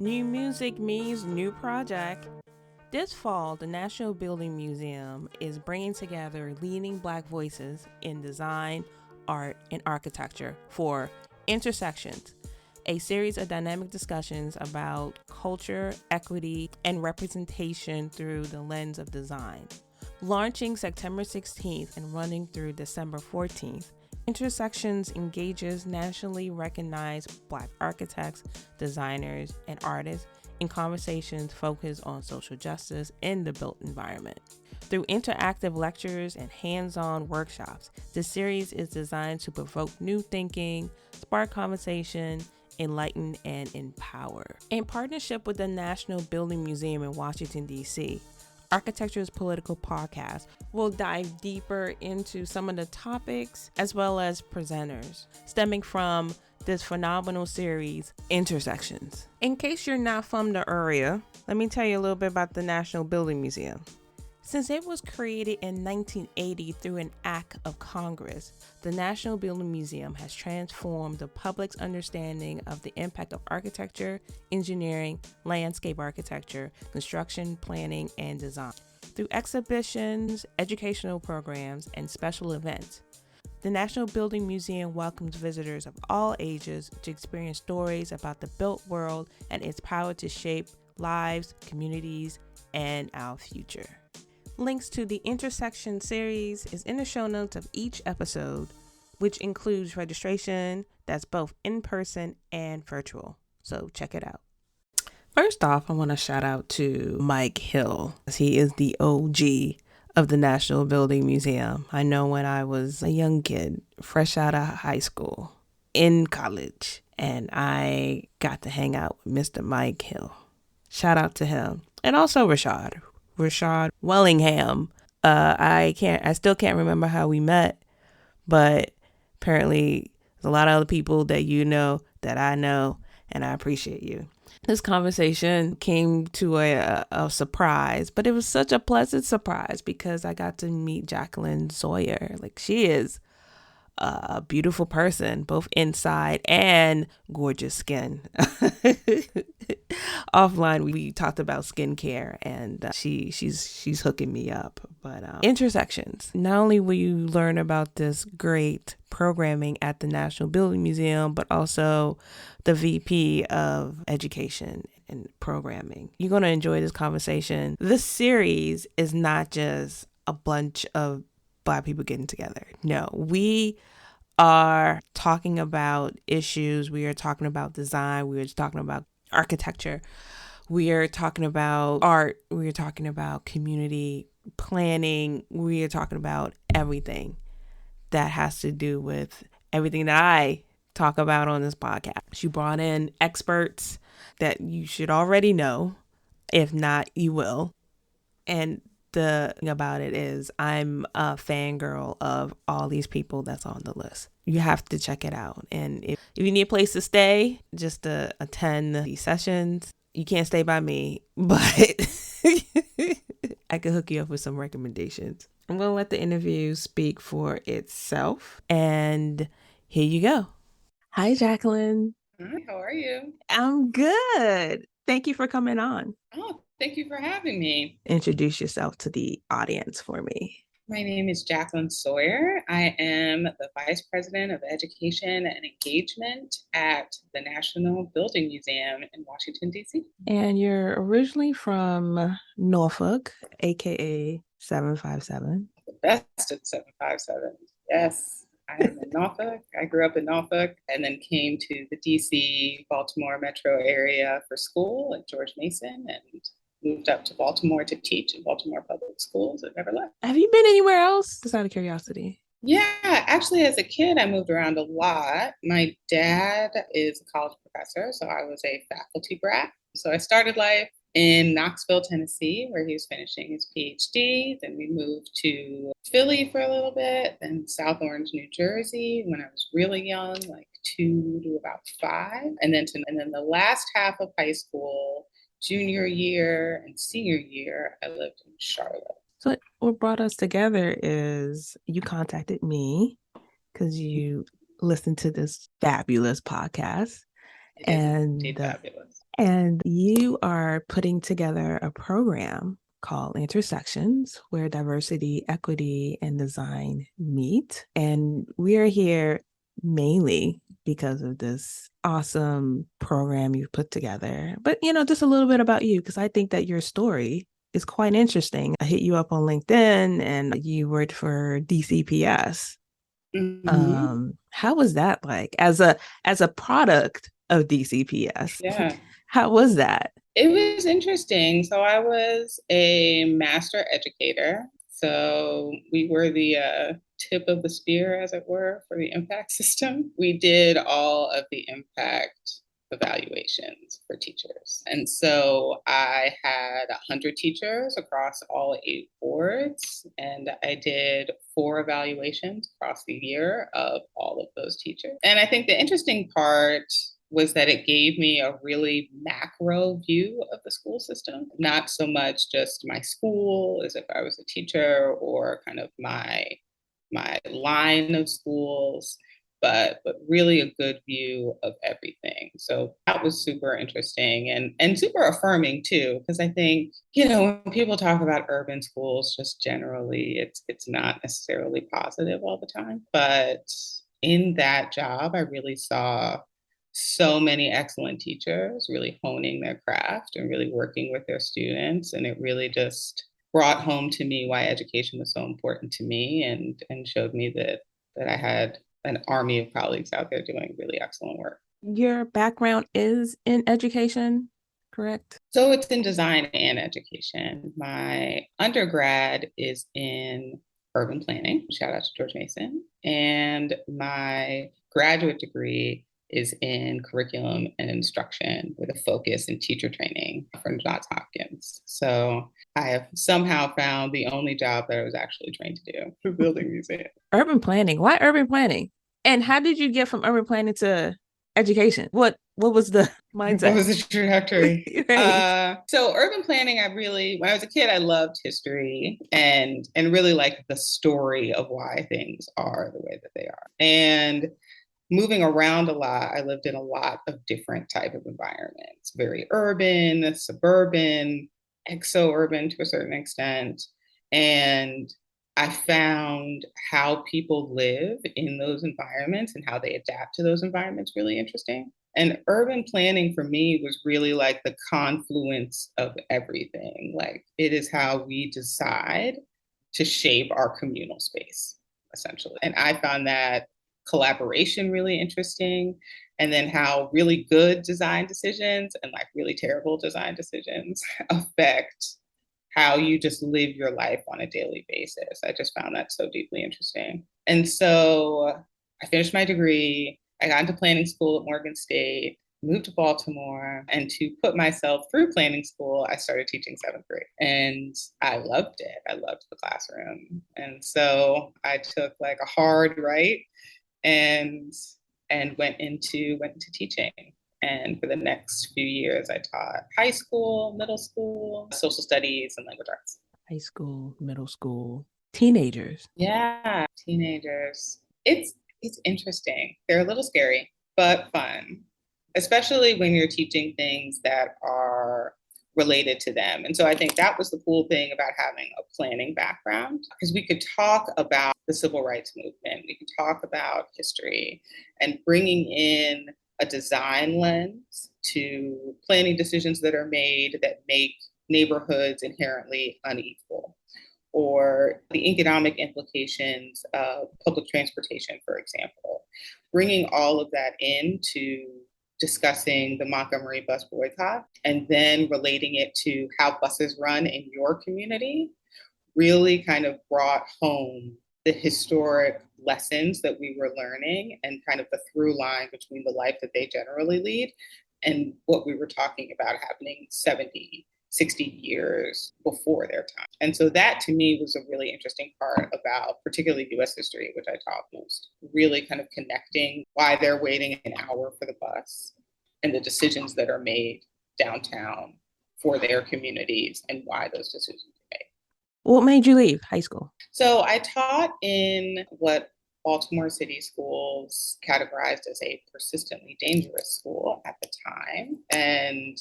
New music means new project. This fall, the National Building Museum is bringing together leading Black voices in design, art, and architecture for Intersections, a series of dynamic discussions about culture, equity, and representation through the lens of design. Launching September 16th and running through December 14th, Intersections engages nationally recognized Black architects, designers, and artists in conversations focused on social justice in the built environment. Through interactive lectures and hands-on workshops, the series is designed to provoke new thinking, spark conversation, enlighten, and empower. In partnership with the National Building Museum in Washington, D.C., Architecture's Political Podcast will dive deeper into some of the topics as well as presenters stemming from this phenomenal series, Intersections. In case you're not from the area, let me tell you a little bit about the National Building Museum. Since it was created in 1980 through an act of Congress, the National Building Museum has transformed the public's understanding of the impact of architecture, engineering, landscape architecture, construction, planning, and design. Through exhibitions, educational programs, and special events, the National Building Museum welcomes visitors of all ages to experience stories about the built world and its power to shape lives, communities, and our future. Links to the Intersection series is in the show notes of each episode, which includes registration that's both in person and virtual. So check it out. First off, I want to shout out to Mike Hill. He is the OG of the National Building Museum. I know when I was a young kid, fresh out of high school, in college, and I got to hang out with Mr. Mike Hill. Shout out to him. And also Rashad Wellingham. I still can't remember how we met, but apparently there's a lot of other people that you know that I know, and I appreciate you. This conversation came to a surprise, but it was such a pleasant surprise because I got to meet Jacquelyn Sawyer. Like, she is a beautiful person, both inside and gorgeous skin. Offline, we talked about skincare, and she's hooking me up. But Intersections. Not only will you learn about this great programming at the National Building Museum, but also the VP of Education and Programming. You're going to enjoy this conversation. This series is not just a bunch of Black people getting together. No, we are talking about issues. We are talking about design. We are talking about architecture. We are talking about art. We are talking about community planning. We are talking about everything that has to do with everything that I talk about on this podcast. She brought in experts that you should already know. If not, you will. And the thing about it is I'm a fangirl of all these people that's on the list. You have to check it out. And if you need a place to stay, just to attend these sessions, you can't stay by me, but I can hook you up with some recommendations. I'm going to let the interview speak for itself. And here you go. Hi, Jacquelyn. Hi, how are you? I'm good. Thank you for coming on. Oh, thank you for having me. Introduce yourself to the audience for me. My name is Jacquelyn Sawyer. I am the Vice President of Education and Engagement at the National Building Museum in Washington, D.C. And you're originally from Norfolk, aka 757. The best of 757. Yes, I am in Norfolk. I grew up in Norfolk and then came to the D.C., Baltimore metro area for school at George Mason and moved up to Baltimore to teach in Baltimore public schools and never left. Have you been anywhere else? Just out of curiosity. Yeah, actually, as a kid, I moved around a lot. My dad is a college professor, so I was a faculty brat. So I started life in Knoxville, Tennessee, where he was finishing his PhD. Then we moved to Philly for a little bit, then South Orange, New Jersey, when I was really young, like 2 to about 5. And then the last half of high school, junior year and senior year, I lived in Charlotte. So what brought us together is you contacted me because you listened to this fabulous podcast. It is indeed fabulous. And you are putting together a program called Intersections, where diversity, equity, and design meet. And we are here mainly because of this awesome program you've put together. But, just a little bit about you, because I think that your story is quite interesting. I hit you up on LinkedIn and you worked for DCPS. Mm-hmm. How was that like as a product of DCPS? Yeah. How was that? It was interesting. So I was a master educator. So we were the tip of the spear, as it were, for the impact system. We did all of the impact evaluations for teachers. And so I had 100 teachers across all 8 boards, and I did 4 evaluations across the year of all of those teachers. And I think the interesting part was that it gave me a really macro view of the school system, not so much just my school as if I was a teacher or kind of my line of schools, but really a good view of everything. So that was super interesting and super affirming too, because I think, when people talk about urban schools, just generally it's not necessarily positive all the time. But in that job, I really saw so many excellent teachers really honing their craft and really working with their students. And it really just brought home to me why education was so important to me and showed me that I had an army of colleagues out there doing really excellent work. Your background is in education, correct? So it's in design and education. My undergrad is in urban planning. Shout out to George Mason. And my graduate degree is in curriculum and instruction with a focus in teacher training from Johns Hopkins. So I have somehow found the only job that I was actually trained to do for building museums. Urban planning. Why urban planning? And how did you get from urban planning to education? What was the What mindset? was the trajectory? Right. So urban planning, when I was a kid, I loved history and really liked the story of why things are the way that they are. And moving around a lot, I lived in a lot of different type of environments, very urban, suburban, exo-urban to a certain extent. And I found how people live in those environments and how they adapt to those environments really interesting. And urban planning for me was really like the confluence of everything. Like it is how we decide to shape our communal space, essentially. And I found that collaboration really interesting. And then how really good design decisions and like really terrible design decisions affect how you just live your life on a daily basis. I just found that so deeply interesting. And so I finished my degree. I got into planning school at Morgan State, moved to Baltimore, and to put myself through planning school, I started teaching 7th grade. And I loved it. I loved the classroom. And so I took like a hard right and went into teaching. And for the next few years, I taught high school, middle school, social studies, and language arts. High school, middle school, teenagers. Yeah, teenagers. It's interesting. They're a little scary, but fun, especially when you're teaching things that are related to them. And so I think that was the cool thing about having a planning background, because we could talk about the civil rights movement, we could talk about history, and bringing in a design lens to planning decisions that are made that make neighborhoods inherently unequal, or the economic implications of public transportation, for example. Bringing all of that into discussing the Montgomery bus boycott and then relating it to how buses run in your community really kind of brought home the historic lessons that we were learning and kind of the through line between the life that they generally lead and what we were talking about happening 70, 60 years before their time. And so that to me was a really interesting part about particularly US history, which I taught most, really kind of connecting why they're waiting an hour for the bus and the decisions that are made downtown for their communities and why those decisions are made. What made you leave high school? So I taught in what Baltimore City Schools categorized as a persistently dangerous school at the time. And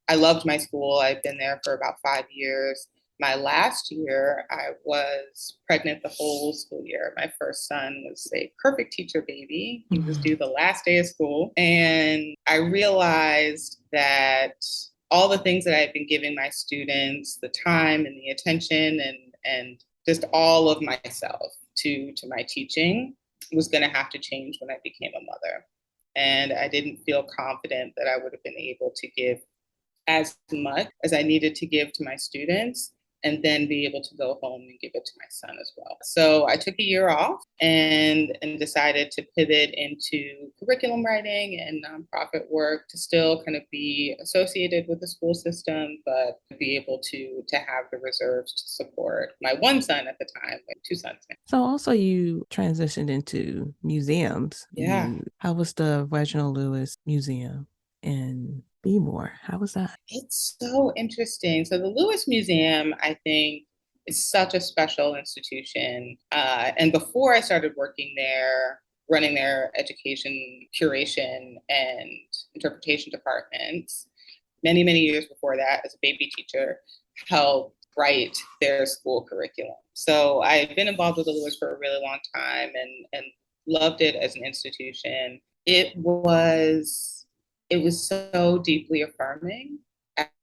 I loved my school. I'd been there for about 5 years. My last year, I was pregnant the whole school year. My first son was a perfect teacher baby. He was due the last day of school. And I realized that all the things that I had been giving my students, the time and the attention and just all of myself to my teaching was going to have to change when I became a mother. And I didn't feel confident that I would have been able to give as much as I needed to give to my students and then be able to go home and give it to my son as well. So I took a year off and decided to pivot into curriculum writing and nonprofit work to still kind of be associated with the school system, but be able to have the reserves to support my one son at the time, my two sons now. So also you transitioned into museums. Yeah. How was the Reginald Lewis Museum in Bmore? How was that? It's so interesting. So the Lewis Museum, I think, is such a special institution. And before I started working there, running their education curation and interpretation departments, many, many years before that, as a baby teacher, helped write their school curriculum. So I had been involved with the Lewis for a really long time and loved it as an institution. It was so deeply affirming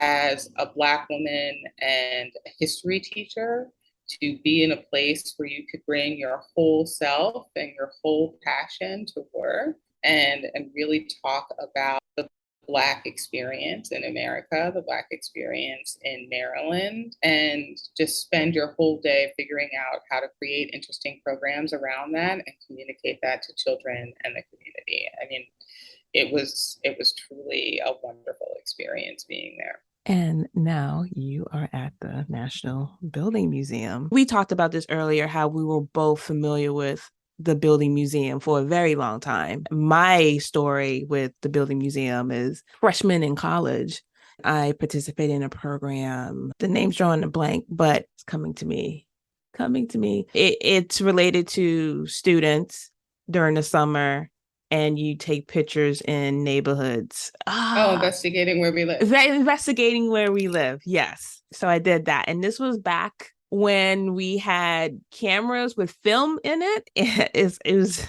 as a Black woman and a history teacher to be in a place where you could bring your whole self and your whole passion to work and really talk about the Black experience in America, the Black experience in Maryland, and just spend your whole day figuring out how to create interesting programs around that and communicate that to children and the community. I mean, it was truly a wonderful experience being there. And now you are at the National Building Museum. We talked about this earlier, how we were both familiar with the Building Museum for a very long time. My story with the Building Museum is freshman in college. I participated in a program. The name's drawing a blank, but it's coming to me. It's related to students during the summer, and you take pictures in neighborhoods. Investigating where we live. Investigating where we live, yes. So I did that. And this was back when we had cameras with film in it. It was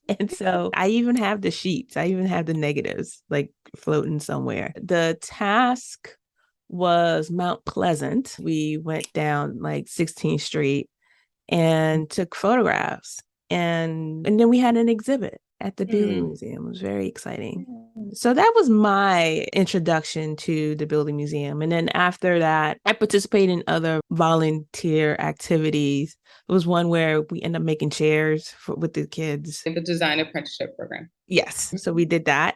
and so I even have the sheets. I even have the negatives like floating somewhere. The task was Mount Pleasant. We went down like 16th Street and took photographs. And then we had an exhibit at the Building Museum. It was very exciting. So that was my introduction to the Building Museum. And then after that, I participated in other volunteer activities. It was one where we ended up making chairs with the kids. The design apprenticeship program. Yes. So we did that.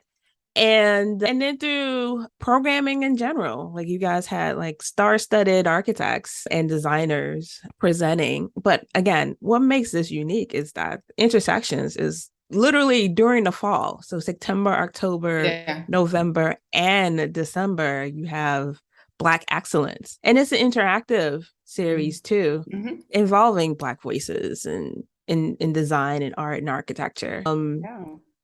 And then through programming in general, like you guys had like star-studded architects and designers presenting. But again, what makes this unique is that Intersections is literally during the fall. So September, October, November, and December, you have Black Excellence. And it's an interactive series too, involving Black voices and in design and art and architecture.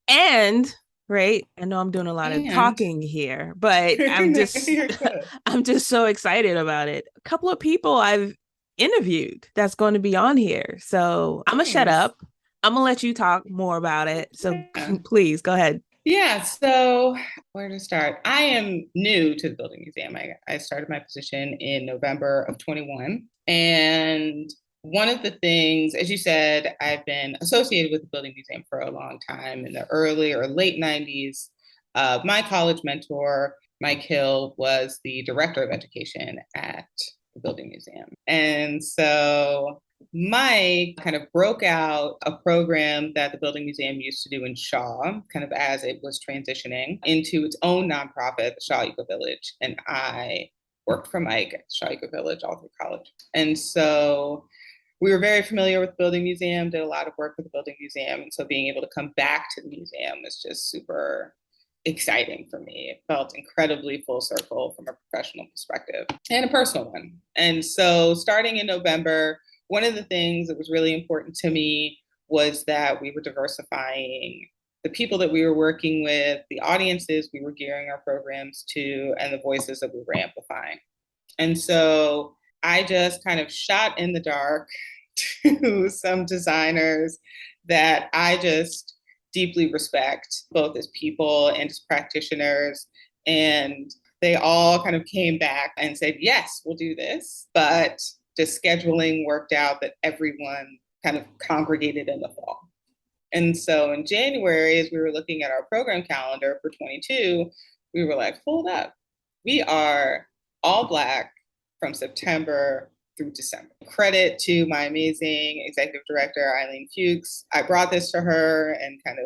And right, I know I'm doing a lot of talking here, but I'm just so excited about it. A couple of people I've interviewed that's going to be on here. So I'm gonna shut up. I'm gonna let you talk more about it. So please go ahead. Yeah, so where to start? I am new to the Building Museum. I started my position in November of 21. And one of the things, as you said, I've been associated with the Building Museum for a long time. In the early or late 90s, my college mentor, Mike Hill, was the director of education at the Building Museum. And so Mike kind of broke out a program that the Building Museum used to do in Shaw, kind of as it was transitioning into its own nonprofit, the Shaw Eco Village. And I worked for Mike at Shaw Eco Village all through college. And so we were very familiar with the Building Museum, did a lot of work with the Building Museum. And so being able to come back to the museum was just super exciting for me. It felt incredibly full circle from a professional perspective and a personal one. And so starting in November, one of the things that was really important to me was that we were diversifying the people that we were working with, the audiences we were gearing our programs to, and the voices that we were amplifying. And so I just kind of shot in the dark to some designers that I just deeply respect, both as people and as practitioners. And they all kind of came back and said, yes, we'll do this. But the scheduling worked out that everyone kind of congregated in the fall. And so in January, as we were looking at our program calendar for 22, we were like, hold up, we are all Black from September through December. Credit to my amazing executive director, Eileen Fuchs. I brought this to her and kind of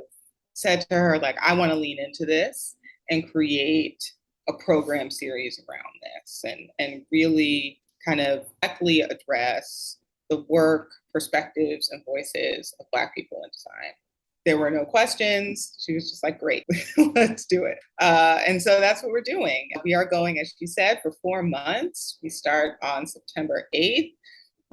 said to her, like, I want to lean into this and create a program series around this and really kind of directly address the work, perspectives, and voices of Black people in design. There were no questions. She was just like, great, let's do it. And so that's what we're doing. We are going, as she said, for 4 months. We start on September 8th,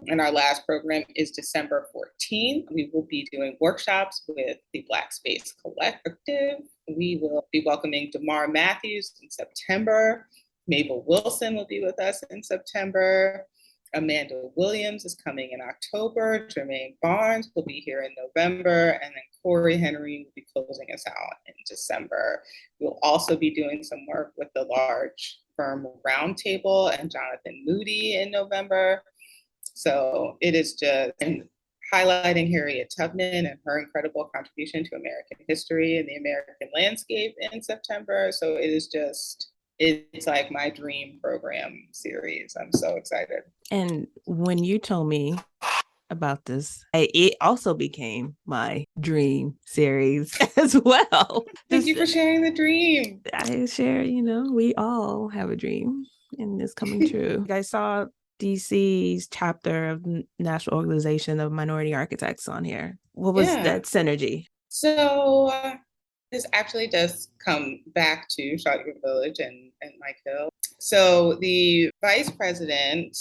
and our last program is December 14th. We will be doing workshops with the Black Space Collective. We will be welcoming Damar Matthews in September. Mabel Wilson will be with us in September. Amanda Williams is coming in October. Jermaine Barnes will be here in November. And then Corey Henry will be closing us out in December. We'll also be doing some work with the large firm Roundtable and Jonathan Moody in November. So it is just highlighting Harriet Tubman and her incredible contribution to American history and the American landscape in September. So it is just, it's like my dream program series. I'm so excited. And when you told me about this, it also became my dream series as well. Thank you for sharing the dream. I share, we all have a dream and it's coming true. I saw DC's chapter of National Organization of Minority Architects on here. What was that synergy? So this actually does come back to Shotgun Village and Mike Hill. So the vice president,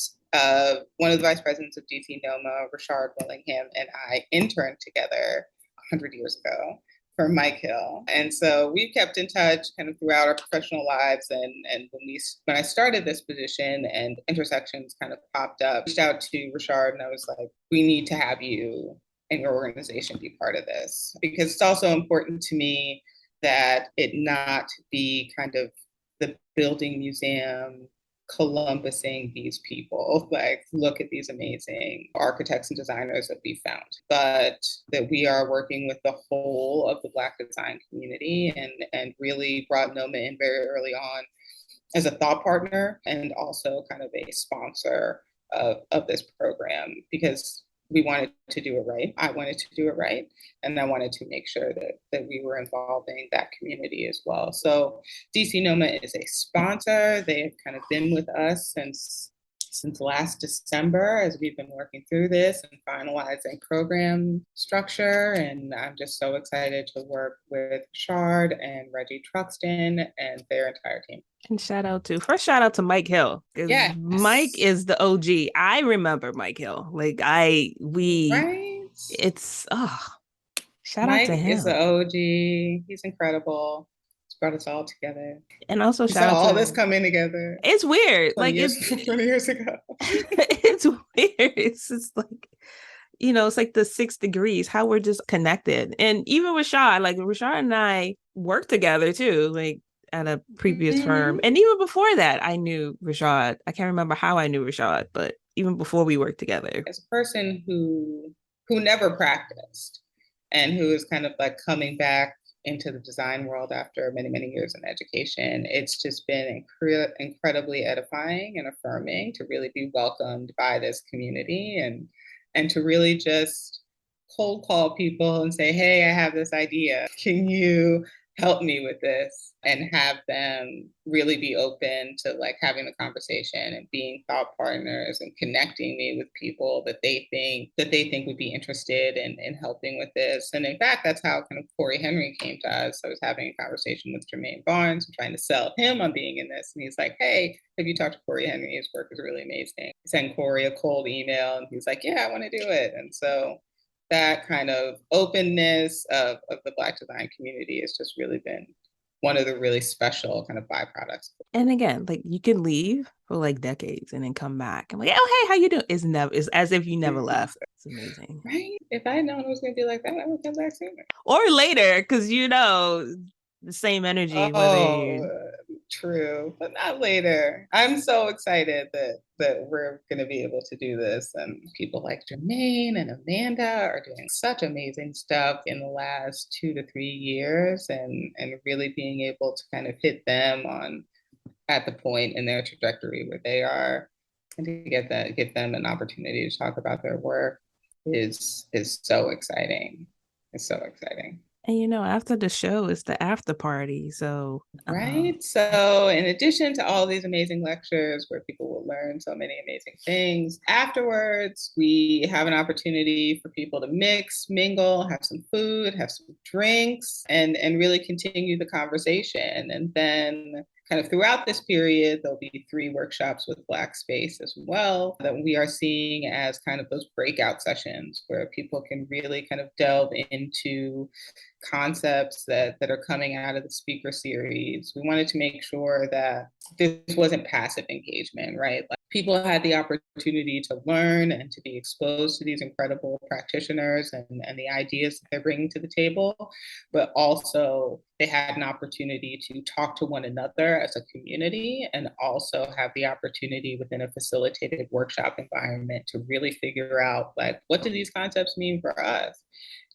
one of the vice presidents of DC NOMA, Rashard Willingham, and I interned together 100 years ago for Mike Hill. And so we've kept in touch kind of throughout our professional lives. And when I started this position and intersections kind of popped up, I reached out to Rashard and I was like, we need to have you and your organization be part of this, because it's also important to me that it not be kind of the building museum Columbusing these people, like, look at these amazing architects and designers that we found, but that we are working with the whole of the Black design community and really brought NOMA in very early on as a thought partner and also kind of a sponsor of this program, because we wanted to do it right. I wanted to do it right. And I wanted to make sure that we were involving that community as well. So DC NOMA is a sponsor. They have kind of been with us since last December as we've been working through this and finalizing program structure. And I'm just so excited to work with Shard and Reggie Truxton and their entire team. And shout out to Mike Hill. Yes. Mike is the OG. I remember Mike Hill. Like right? It's shout Mike out to him. Is the OG. He's incredible. He's brought us all together. And also shout out to all this coming together. It's weird. 20 years ago. It's weird. It's just like, it's like the 6 degrees, how we're just connected. And even Rashad and I worked together too, like at a previous firm. And even before that, I knew Rashad. I can't remember how I knew Rashad, but even before we worked together. As a person who never practiced and who is kind of like coming back into the design world after many, many years in education, it's just been incredibly edifying and affirming to really be welcomed by this community and to really just cold call people and say, hey, I have this idea. Can you help me with this? And have them really be open to like having the conversation and being thought partners and connecting me with people that they think would be interested in helping with this. And in fact, that's how kind of Corey Henry came to us. I was having a conversation with Jermaine Barnes and trying to sell him on being in this. And he's like, hey, have you talked to Corey Henry? His work is really amazing. I sent Corey a cold email and he's like, yeah, I want to do it. And so that kind of openness of the Black design community has just really been one of the really special kind of byproducts. And again, like you can leave for like decades and then come back. I'm like, oh hey, how you doing? It's as if you never left. It's amazing. Right? If I had known it was gonna be like that, I would come back sooner. Or later, because the same energy, whether Oh, you true, but not later. I'm so excited that we're going to be able to do this, and people like Jermaine and Amanda are doing such amazing stuff in the last 2 to 3 years, and really being able to kind of hit them on at the point in their trajectory where they are, and to give them an opportunity to talk about their work is so exciting. It's so exciting. and after the show it's the after party. So Right. So, in addition to all these amazing lectures where people will learn so many amazing things, afterwards, we have an opportunity for people to mix, mingle, have some food, have some drinks, and really continue the conversation. And then kind of throughout this period, there'll be 3 workshops with Black Space as well that we are seeing as kind of those breakout sessions where people can really kind of delve into concepts that are coming out of the speaker series. We wanted to make sure that this wasn't passive engagement, right? Like people had the opportunity to learn and to be exposed to these incredible practitioners and the ideas that they're bringing to the table, but also they had an opportunity to talk to one another as a community and also have the opportunity within a facilitated workshop environment to really figure out like, what do these concepts mean for us?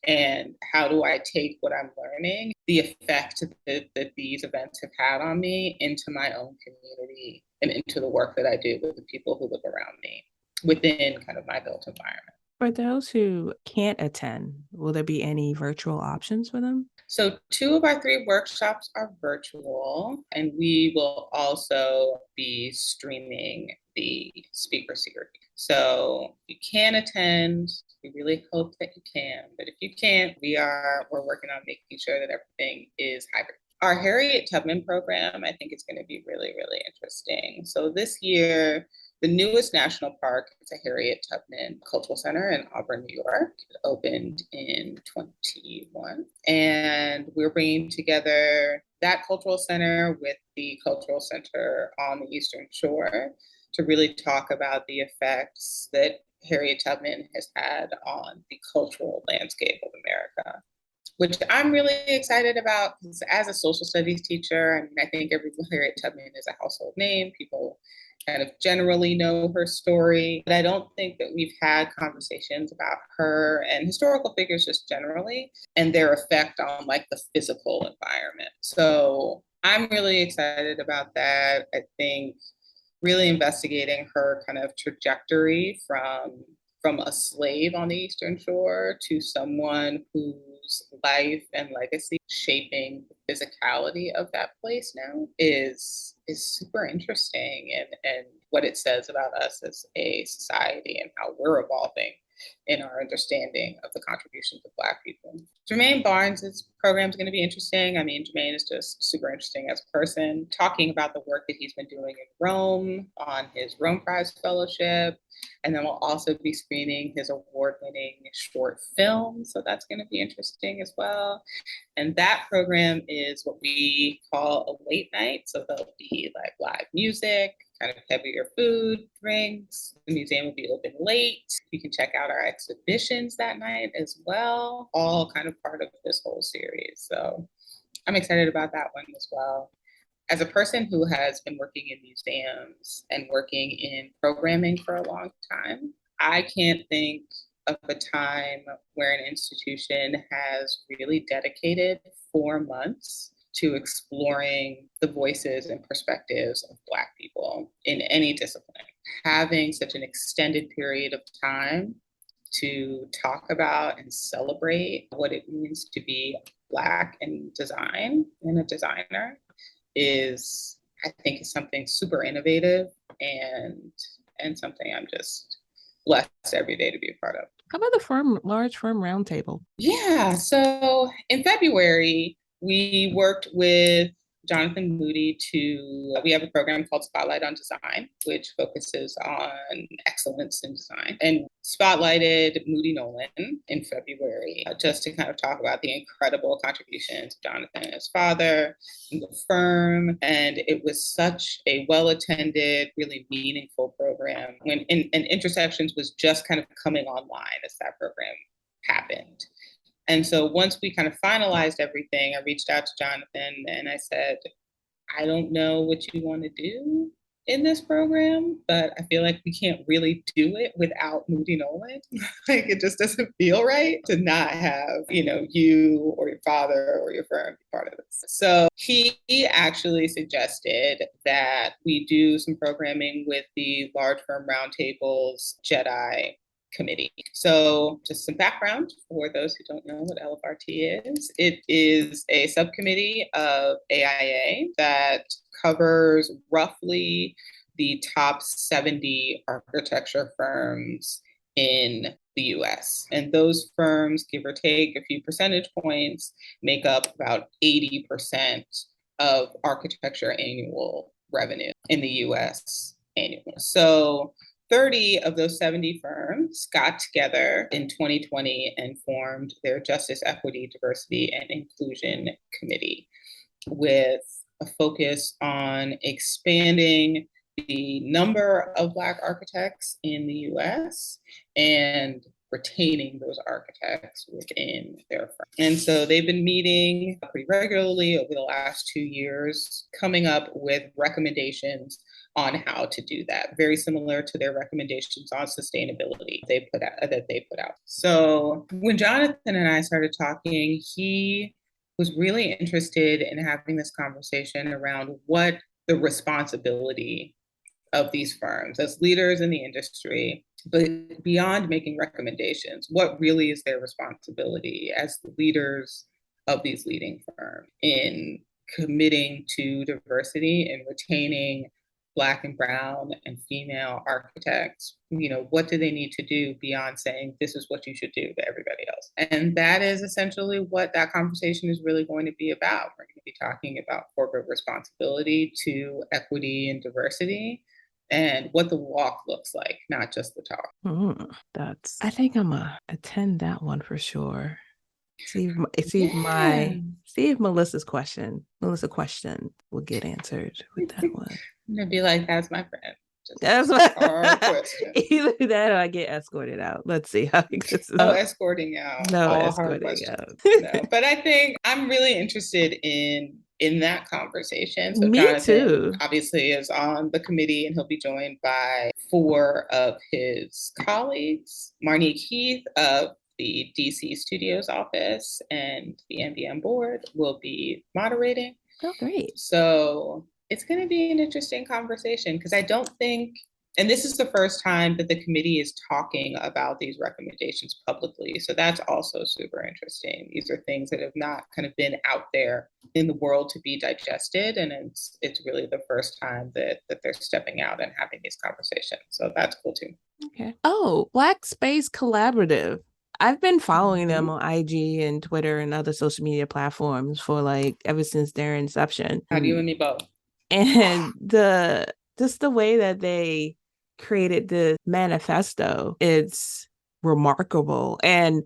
And how do I take what I'm learning, the effect that these events have had on me into my own community and into the work that I do with the people who live around me within kind of my built environment. for those who can't attend, will there be any virtual options for them? So 2 of our 3 workshops are virtual, and we will also be streaming the speaker series. So you can attend. We really hope that you can, but if you can't, we're working on making sure that everything is hybrid. Our Harriet Tubman program, I think, is going to be really, really interesting. So this year, the newest national park is a Harriet Tubman Cultural Center in Auburn, New York. It opened in 21. And we're bringing together that cultural center with the cultural center on the Eastern Shore to really talk about the effects that Harriet Tubman has had on the cultural landscape of America, which I'm really excited about because as a social studies teacher, I mean, I think Harriet Tubman is a household name. People kind of generally know her story, but I don't think that we've had conversations about her and historical figures just generally and their effect on like the physical environment. So I'm really excited about that. I think really investigating her kind of trajectory from a slave on the Eastern Shore to someone whose life and legacy shaping the physicality of that place now is super interesting, and what it says about us as a society and how we're evolving in our understanding of the contributions of Black people. Jermaine Barnes' program is going to be interesting. I mean, Jermaine is just super interesting as a person, talking about the work that he's been doing in Rome on his Rome Prize Fellowship. And then we'll also be screening his award-winning short film. So that's going to be interesting as well. And that program is what we call a late night. So there'll be like live music, kind of heavier food, drinks. The museum will be open late. You can check out our exhibitions that night as well, all kind of part of this whole series. So I'm excited about that one as well. As a person who has been working in museums and working in programming for a long time, I can't think of a time where an institution has really dedicated 4 months to exploring the voices and perspectives of Black people in any discipline. Having such an extended period of time to talk about and celebrate what it means to be Black in design and a designer is, I think, is something super innovative and something I'm just blessed every day to be a part of. How about the large firm roundtable? Yeah, so in February, we worked with Jonathan Moody we have a program called Spotlight on Design, which focuses on excellence in design, and spotlighted Moody Nolan in February, just to kind of talk about the incredible contributions of Jonathan and his father in the firm. And it was such a well-attended, really meaningful program and Intersections was just kind of coming online as that program happened. And so once we kind of finalized everything, I reached out to Jonathan and I said, I don't know what you want to do in this program, but I feel like we can't really do it without Moody Nolan. Like it just doesn't feel right to not have, you or your father or your firm be part of this. So he actually suggested that we do some programming with the Large Firm Roundtable's JEDI committee. So just some background for those who don't know what LFRT is. It is a subcommittee of AIA that covers roughly the top 70 architecture firms in the US. And those firms, give or take a few percentage points, make up about 80% of architecture annual revenue in the US annually. So 30 of those 70 firms got together in 2020 and formed their Justice, Equity, Diversity, and Inclusion Committee with a focus on expanding the number of Black architects in the US and retaining those architects within their firm. And so they've been meeting pretty regularly over the last 2 years, coming up with recommendations on how to do that, very similar to their recommendations on sustainability that they put out. So when Jonathan and I started talking, he was really interested in having this conversation around what the responsibility of these firms as leaders in the industry, but beyond making recommendations, what really is their responsibility as leaders of these leading firms in committing to diversity and retaining Black and brown and female architects. What do they need to do beyond saying this is what you should do to everybody else? And that is essentially what that conversation is really going to be about. We're going to be talking about corporate responsibility to equity and diversity and what the walk looks like, not just the talk. I think I'm gonna attend that one for sure. See if Melissa's question will get answered with that one. I'm gonna be like, that's my friend. That's what question. Either that or I get escorted out. Let's see how this is. Escorting out. No, escorting out. No. But I think I'm really interested in that conversation. So Me Jonathan too. Obviously is on the committee and he'll be joined by 4 of his colleagues, Marnique Heath of the DC Studios office and the MBM board will be moderating. Oh, great. So it's going to be an interesting conversation because I don't think, and this is the first time that the committee is talking about these recommendations publicly. So that's also super interesting. These are things that have not kind of been out there in the world to be digested. And it's really the first time that they're stepping out and having these conversations. So that's cool too. Okay. Oh, Black Space Collaborative. I've been following them on IG and Twitter and other social media platforms for ever since their inception. How do you and me both? And just the way that they created the manifesto, it's remarkable. And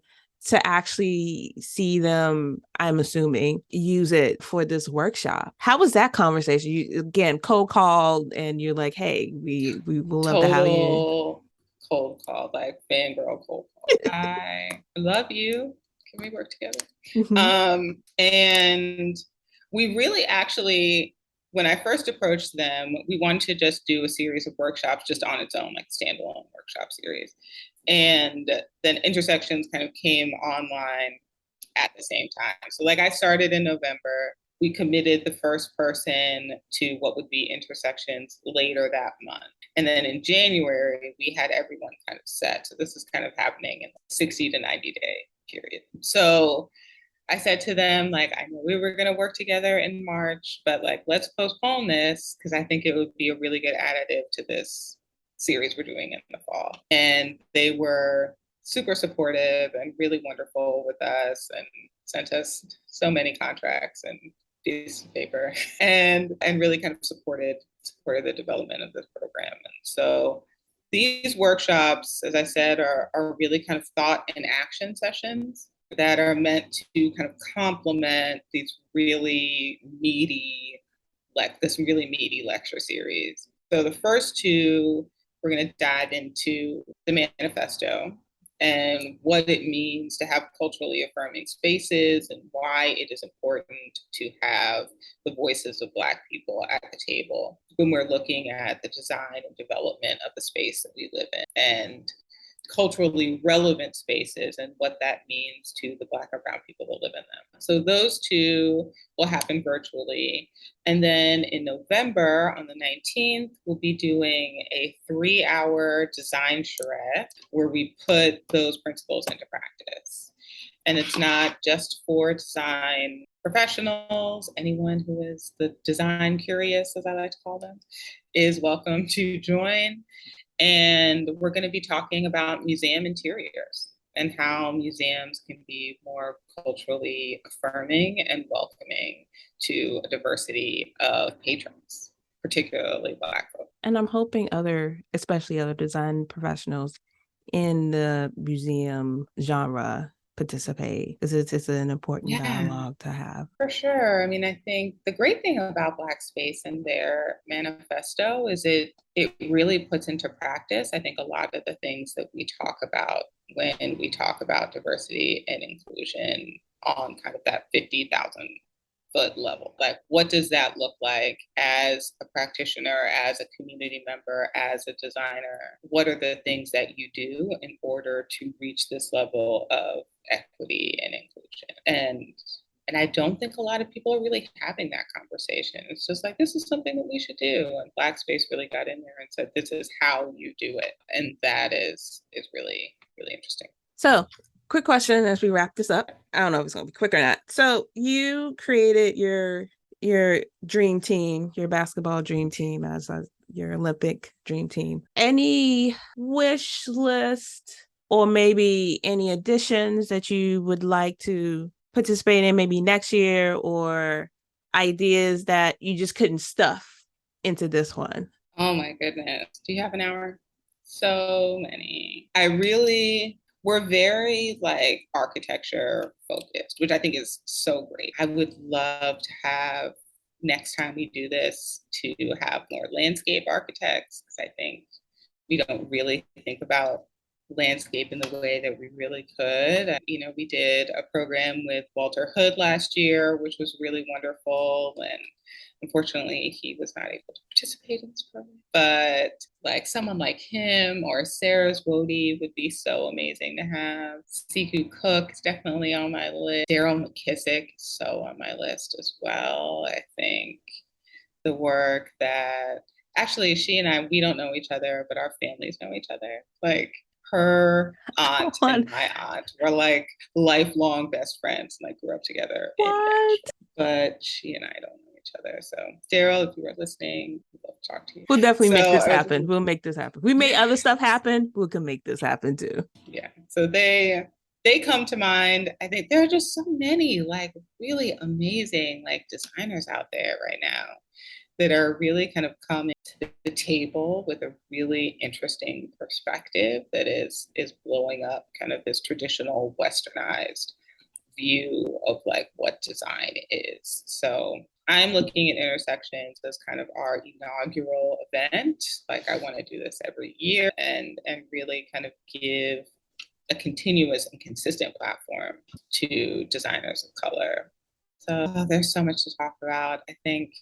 to actually see them, I'm assuming, use it for this workshop. How was that conversation? You again cold called and you're like, hey, we will love to have you. Cold call, like fangirl cold call. I love you. Can we work together? Mm-hmm. And we really actually, when I first approached them, we wanted to just do a series of workshops just on its own, like standalone workshop series. And then Intersections kind of came online at the same time. So I started in November. We committed the first person to what would be Intersections later that month. And then in January, we had everyone kind of set. So this is kind of happening in 60 to 90 day period. So I said to them, I know we were going to work together in March, but let's postpone this because I think it would be a really good additive to this series we're doing in the fall. And they were super supportive and really wonderful with us and sent us so many contracts and piece of paper, and really kind of supported the development of this program. And so these workshops, as I said, are really kind of thought and action sessions that are meant to kind of complement these really meaty, like this really meaty lecture series. So the first two, we're going to dive into the manifesto and what it means to have culturally affirming spaces and why it is important to have the voices of Black people at the table when we're looking at the design and development of the space that we live in, and culturally relevant spaces and what that means to the Black or Brown people that live in them. So those two will happen virtually. And then in November, on the 19th, we'll be doing a 3-hour design charrette where we put those principles into practice. And it's not just for design professionals. Anyone who is the design curious, as I like to call them, is welcome to join. And we're going to be talking about museum interiors and how museums can be more culturally affirming and welcoming to a diversity of patrons, particularly Black folks. And I'm hoping especially other design professionals in the museum genre participate, because it's an important dialogue to have. For sure. I mean, I think the great thing about Black Space and their manifesto is it really puts into practice, I think, a lot of the things that we talk about when we talk about diversity and inclusion on kind of that 50,000 foot level. Like, what does that look like as a practitioner, as a community member, as a designer? What are the things that you do in order to reach this level of equity and inclusion? And I don't think a lot of people are really having that conversation. It's just like, this is something that we should do. And Black Space really got in there and said, this is how you do it. And that is really, really interesting. So, quick question as we wrap this up. I don't know if it's going to be quick or not. So you created your dream team, your basketball dream team as your Olympic dream team. Any wish list or maybe any additions that you would like to participate in maybe next year, or ideas that you just couldn't stuff into this one? Oh my goodness. Do you have an hour? So many. We're very like architecture focused, which I think is so great. I would love to have, next time we do this, to have more landscape architects, because I think we don't really think about landscape in the way that we really could. You know, we did a program with Walter Hood last year, which was really wonderful. And unfortunately, he was not able to participate in this program. But like someone like him or Sarah Zwody would be so amazing to have. Siku Cook is definitely on my list. Daryl McKissick is so on my list as well. I think the work that, actually, she and I, we don't know each other, but our families know each other. Like, her aunt and my aunt were like lifelong best friends, and like grew up together. What? But she and I don't know each other. So Daryl, if you are listening, we'd love to talk to you. We'll definitely make this happen. We'll make this happen. We made other stuff happen. We can make this happen too. Yeah. So they come to mind. I think there are just so many like really amazing like designers out there right now that are really kind of coming to the table with a really interesting perspective that is blowing up kind of this traditional westernized view of like what design is. So I'm looking at Intersections as kind of our inaugural event. Like, I want to do this every year and really kind of give a continuous and consistent platform to designers of color. So there's so much to talk about. I think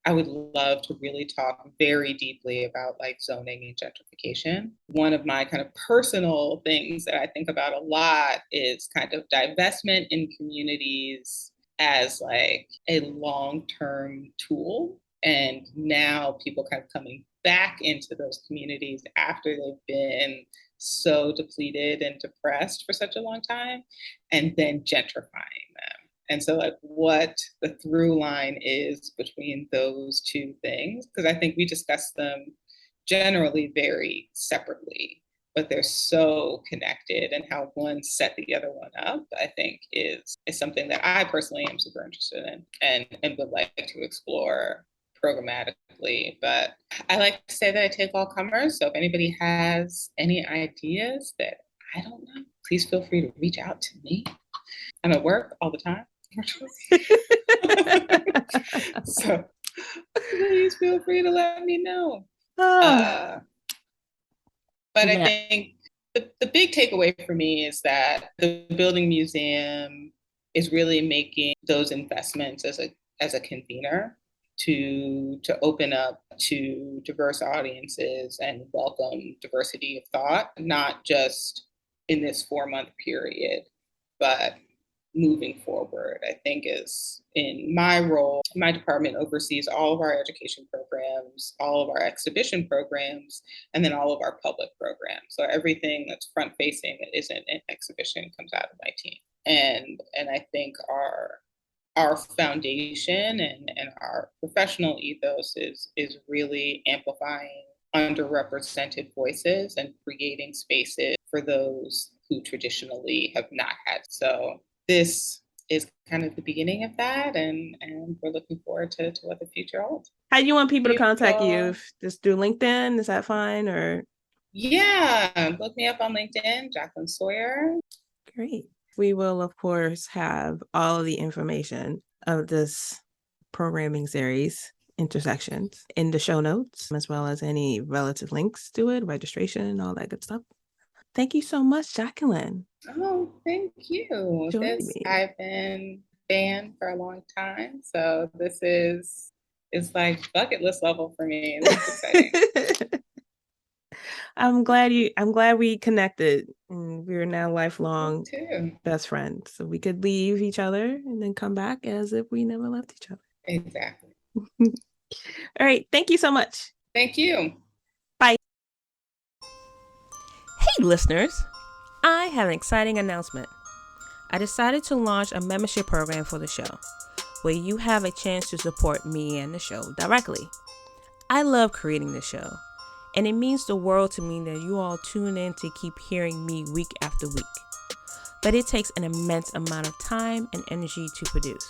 I would love to really talk very deeply about like zoning and gentrification. One of my kind of personal things that I think about a lot is kind of divestment in communities as like a long-term tool. And now people kind of coming back into those communities after they've been so depleted and depressed for such a long time, and then gentrifying them. And so like what the through line is between those two things, because I think we discuss them generally very separately. but they're so connected, and how one set the other one up, I think is something that I personally am super interested in and would like to explore programmatically. But I like to say that I take all comers. So if anybody has any ideas that I don't know, please feel free to reach out to me. I'm at work all the time. So please feel free to let me know. But I think the big takeaway for me is that the Building Museum is really making those investments as a convener to open up to diverse audiences and welcome diversity of thought, not just in this 4-month period, but moving forward. I think is in my role, my department oversees all of our education programs, all of our exhibition programs, and then all of our public programs. So everything that's front facing that isn't an exhibition comes out of my team. And I think our foundation and our professional ethos is really amplifying underrepresented voices and creating spaces for those who traditionally have not had. So this is kind of the beginning of that, and we're looking forward to what the future holds. How do you want people to contact you? Just through LinkedIn? Is that fine? Or yeah, look me up on LinkedIn, Jacquelyn Sawyer. Great. We will, of course, have all of the information of this programming series, Intersections, in the show notes, as well as any relative links to it, registration, all that good stuff. Thank you so much, Jacquelyn. Oh, thank you. I've been banned for a long time, so this is like bucket list level for me. This is exciting. I'm glad we connected, and we're now lifelong best friends. So we could leave each other and then come back as if we never left each other. Exactly. All right. Thank you so much. Thank you. Bye. Hey, listeners. I have an exciting announcement. I decided to launch a membership program for the show, where you have a chance to support me and the show directly. I love creating the show, and it means the world to me that you all tune in to keep hearing me week after week. But it takes an immense amount of time and energy to produce.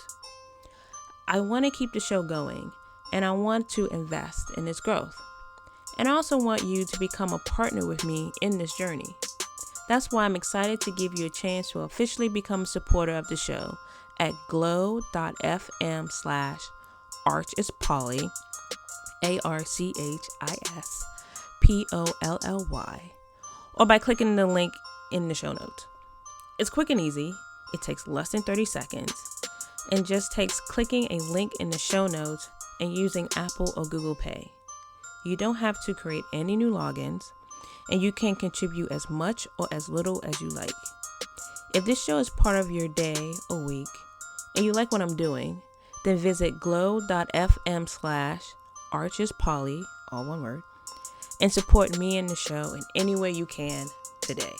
I want to keep the show going, and I want to invest in its growth. And I also want you to become a partner with me in this journey. That's why I'm excited to give you a chance to officially become a supporter of the show at glow.fm/archispolly, ARCHISPOLLY, or by clicking the link in the show notes. It's quick and easy. It takes less than 30 seconds and just takes clicking a link in the show notes and using Apple or Google Pay. You don't have to create any new logins, and you can contribute as much or as little as you like. If this show is part of your day or week, and you like what I'm doing, then visit glow.fm/archispolly, all one word, and support me and the show in any way you can today.